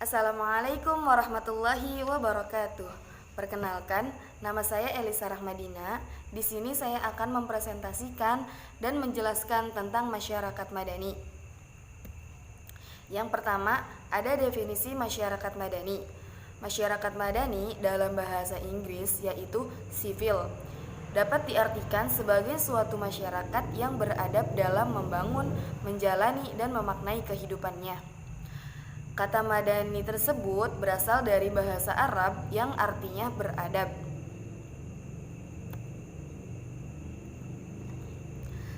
Assalamualaikum warahmatullahi wabarakatuh. Perkenalkan, nama saya Elisa Rahmadina. Di sini saya akan mempresentasikan dan menjelaskan tentang masyarakat madani. Yang pertama, ada definisi masyarakat madani. Masyarakat madani dalam bahasa Inggris yaitu sivil. Dapat diartikan sebagai suatu masyarakat yang beradab dalam membangun, menjalani, dan memaknai kehidupannya. Kata madani tersebut berasal dari bahasa Arab yang artinya beradab.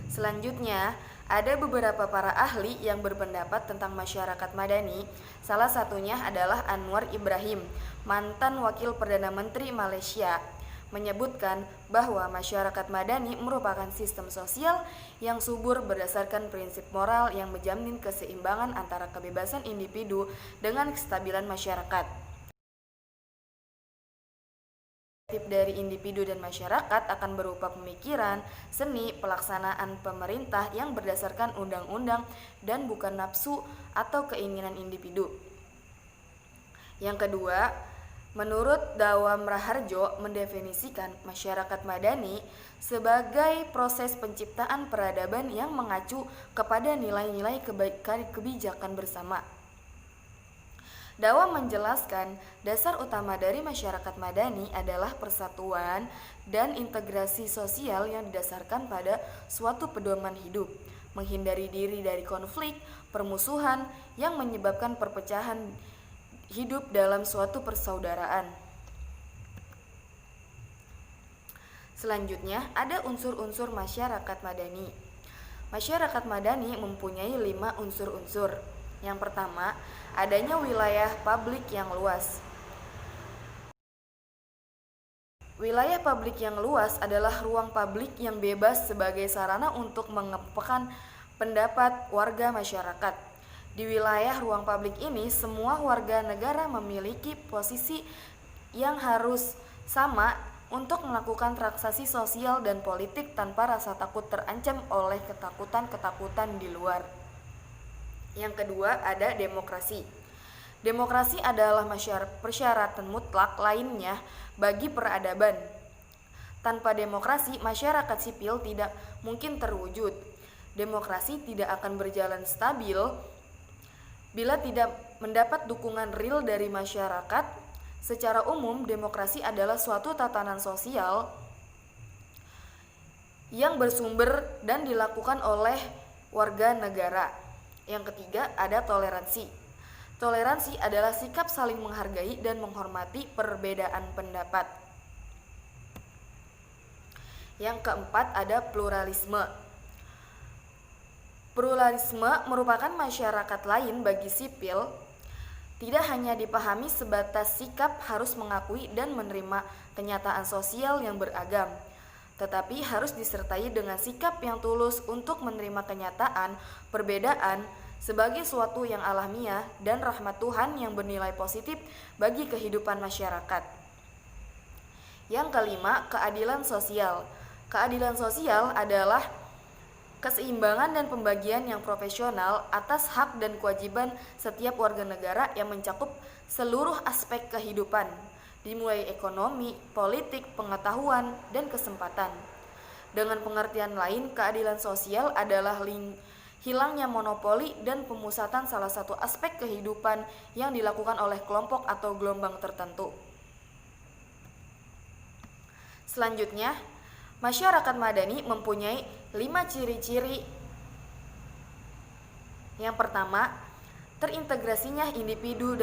Selanjutnya, ada beberapa para ahli yang berpendapat tentang masyarakat madani. Salah satunya adalah Anwar Ibrahim, mantan Wakil Perdana Menteri Malaysia, menyebutkan bahwa masyarakat madani merupakan sistem sosial yang subur berdasarkan prinsip moral yang menjamin keseimbangan antara kebebasan individu dengan kestabilan masyarakat. Tip dari individu dan masyarakat akan berupa pemikiran, seni, pelaksanaan pemerintah yang berdasarkan undang-undang dan bukan nafsu atau keinginan individu. Yang kedua, menurut Dawam Raharjo mendefinisikan masyarakat madani sebagai proses penciptaan peradaban yang mengacu kepada nilai-nilai kebijakan bersama. Dawam menjelaskan dasar utama dari masyarakat madani adalah persatuan dan integrasi sosial yang didasarkan pada suatu pedoman hidup, menghindari diri dari konflik, permusuhan yang menyebabkan perpecahan hidup dalam suatu persaudaraan. Selanjutnya, ada unsur-unsur masyarakat madani. Masyarakat madani mempunyai 5 unsur-unsur. Yang pertama, adanya wilayah publik yang luas. Wilayah publik yang luas adalah ruang publik yang bebas sebagai sarana untuk mengemukakan pendapat warga masyarakat. Di wilayah ruang publik ini, semua warga negara memiliki posisi yang harus sama untuk melakukan transaksi sosial dan politik tanpa rasa takut terancam oleh ketakutan-ketakutan di luar. Yang kedua, ada demokrasi. Demokrasi adalah persyaratan mutlak lainnya bagi peradaban. Tanpa demokrasi, masyarakat sipil tidak mungkin terwujud. Demokrasi tidak akan berjalan stabil bila tidak mendapat dukungan real dari masyarakat. Secara umum, demokrasi adalah suatu tatanan sosial yang bersumber dan dilakukan oleh warga negara. Yang ketiga, ada toleransi. Toleransi adalah sikap saling menghargai dan menghormati perbedaan pendapat. Yang keempat, ada pluralisme. Pluralisme merupakan masyarakat lain bagi sipil, tidak hanya dipahami sebatas sikap harus mengakui dan menerima kenyataan sosial yang beragam, tetapi harus disertai dengan sikap yang tulus untuk menerima kenyataan perbedaan sebagai suatu yang alamiah dan rahmat Tuhan yang bernilai positif bagi kehidupan masyarakat. Yang kelima, keadilan sosial. Keadilan sosial adalah keseimbangan dan pembagian yang profesional atas hak dan kewajiban setiap warga negara yang mencakup seluruh aspek kehidupan, dimulai ekonomi, politik, pengetahuan, dan kesempatan. Dengan pengertian lain, keadilan sosial adalah hilangnya monopoli dan pemusatan salah satu aspek kehidupan yang dilakukan oleh kelompok atau gelombang tertentu. Selanjutnya, masyarakat madani mempunyai 5 ciri-ciri. Yang pertama, terintegrasinya individu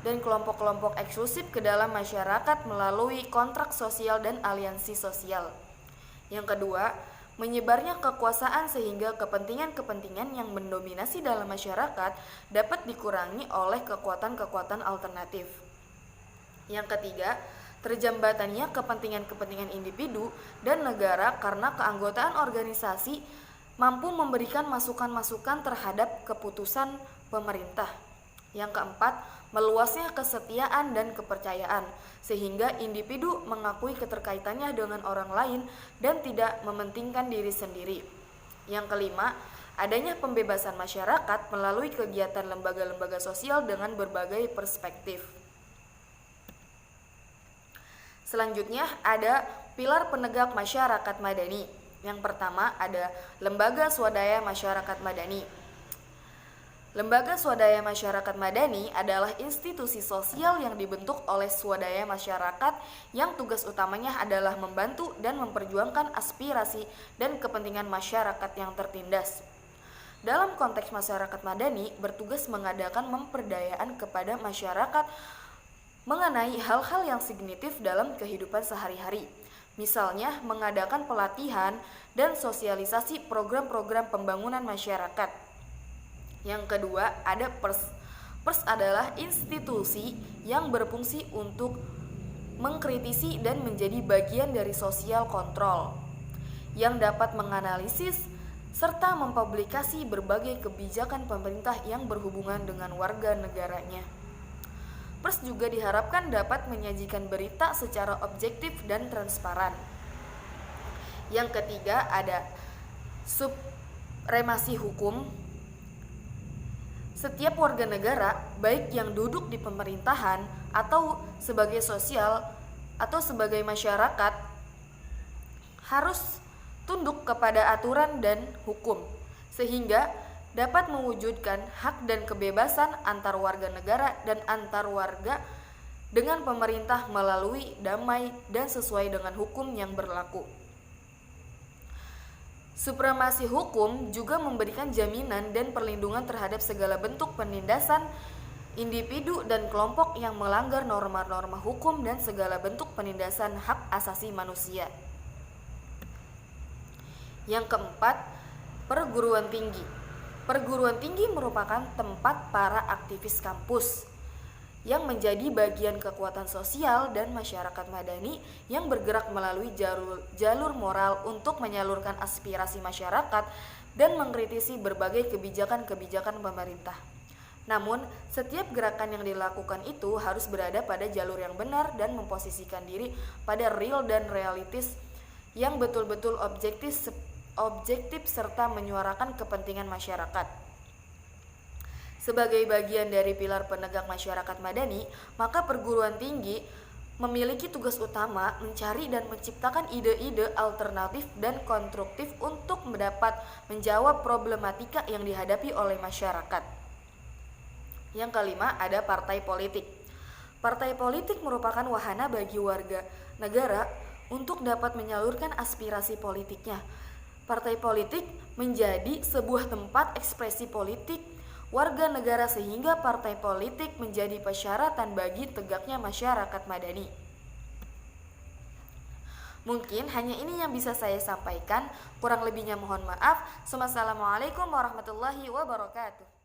dan kelompok-kelompok eksklusif ke dalam masyarakat melalui kontrak sosial dan aliansi sosial. Yang kedua, menyebarnya kekuasaan sehingga kepentingan-kepentingan yang mendominasi dalam masyarakat dapat dikurangi oleh kekuatan-kekuatan alternatif. Yang ketiga, terjembatannya kepentingan-kepentingan individu dan negara karena keanggotaan organisasi mampu memberikan masukan-masukan terhadap keputusan pemerintah. Yang keempat, meluasnya kesetiaan dan kepercayaan sehingga individu mengakui keterkaitannya dengan orang lain dan tidak mementingkan diri sendiri. Yang kelima, adanya pembebasan masyarakat melalui kegiatan lembaga-lembaga sosial dengan berbagai perspektif. Selanjutnya ada pilar penegak masyarakat madani. Yang pertama ada Lembaga Swadaya Masyarakat Madani. Lembaga Swadaya Masyarakat Madani adalah institusi sosial yang dibentuk oleh swadaya masyarakat yang tugas utamanya adalah membantu dan memperjuangkan aspirasi dan kepentingan masyarakat yang tertindas. Dalam konteks masyarakat madani, bertugas mengadakan pemberdayaan kepada masyarakat mengenai hal-hal yang signifikan dalam kehidupan sehari-hari. Misalnya, mengadakan pelatihan dan sosialisasi program-program pembangunan masyarakat. Yang kedua, ada PERS. PERS adalah institusi yang berfungsi untuk mengkritisi dan menjadi bagian dari sosial kontrol yang dapat menganalisis serta mempublikasi berbagai kebijakan pemerintah yang berhubungan dengan warga negaranya. PERS juga diharapkan dapat menyajikan berita secara objektif dan transparan. Yang ketiga ada supremasi hukum. Setiap warga negara, baik yang duduk di pemerintahan atau sebagai sosial atau sebagai masyarakat, harus tunduk kepada aturan dan hukum, sehingga dapat mewujudkan hak dan kebebasan antar warga negara dan antar warga dengan pemerintah melalui damai dan sesuai dengan hukum yang berlaku. Supremasi hukum juga memberikan jaminan dan perlindungan terhadap segala bentuk penindasan individu dan kelompok yang melanggar norma-norma hukum dan segala bentuk penindasan hak asasi manusia. Yang keempat, perguruan tinggi. Perguruan tinggi merupakan tempat para aktivis kampus yang menjadi bagian kekuatan sosial dan masyarakat madani yang bergerak melalui jalur moral untuk menyalurkan aspirasi masyarakat dan mengkritisi berbagai kebijakan-kebijakan pemerintah. Namun, setiap gerakan yang dilakukan itu harus berada pada jalur yang benar dan memposisikan diri pada real dan realitis yang betul-betul objektif serta menyuarakan kepentingan masyarakat. Sebagai bagian dari pilar penegak masyarakat madani, maka perguruan tinggi memiliki tugas utama mencari dan menciptakan ide-ide alternatif dan konstruktif untuk menjawab problematika yang dihadapi oleh masyarakat. Yang kelima, ada partai politik. Partai politik merupakan wahana bagi warga negara untuk dapat menyalurkan aspirasi politiknya. Partai politik menjadi sebuah tempat ekspresi politik warga negara sehingga partai politik menjadi persyaratan bagi tegaknya masyarakat madani. Mungkin hanya ini yang bisa saya sampaikan, kurang lebihnya mohon maaf. Wassalamualaikum warahmatullahi wabarakatuh.